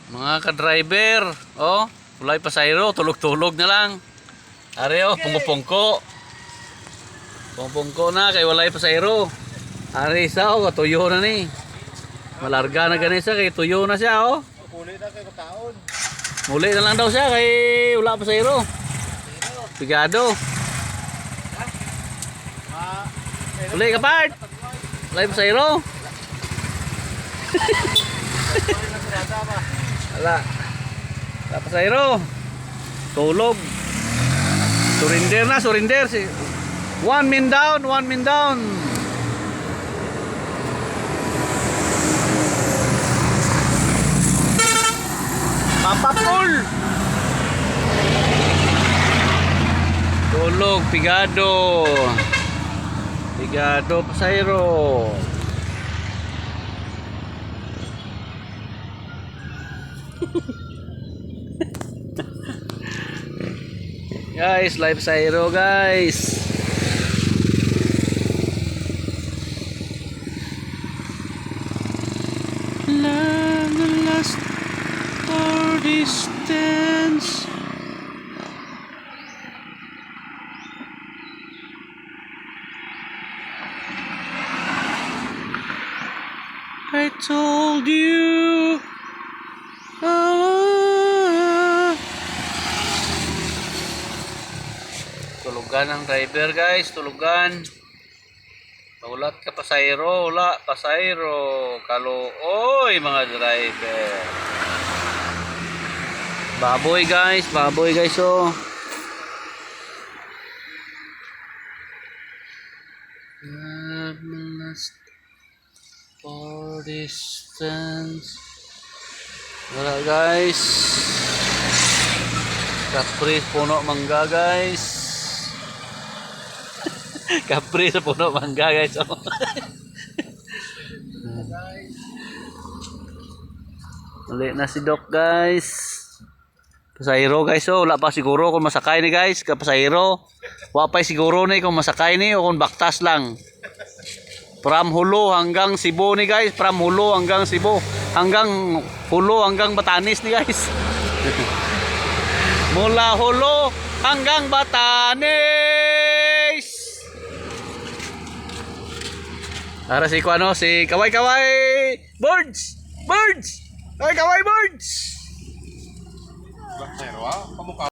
Mga ka-driver, oh, walay pasayro, tulog-tulog na lang. Are oh, pungko-pungko. Pungko na kay walay pasayro. Are isa oh, tuyo na ni. Malarga na ganisa kay tuyo na siya oh. Muli na kay makaon. Muli na lang daw siya kay wala pasayro. Pigado. Muli ka part. Walay pasayro. Wala. Wala pasayro. Tulog. Surrender na, surrender. One man down, one man down. Papapul. Tulog, pigado. Pigado, pasayro. Guys, live pasayro guys. Long last for distance. I told you. Tulugan ang driver guys, tulugan. Ulat ka pasayro, wala pasayro. Kaluoy mga driver. Baboy guys oh. Last for distance. Wala guys. Kapri puno mangga guys. Kapri sa puno mangga guys. Ulit na si Doc guys. Pasayro guys oh. Wala pa siguro kung masakay ni guys. Kapasayro. Wala pa siguro ni kung masakay ni o kung baktas lang. From Hulo hanggang Cebu ni guys. From Hulo hanggang Cebu. Hanggang Hulo hanggang Batanes ni guys. Mula Hulo hanggang Batanes. Para si Kuano, si Kaway-Kaway Birds! Birds! Kaway-Kaway Birds! Pero pamukha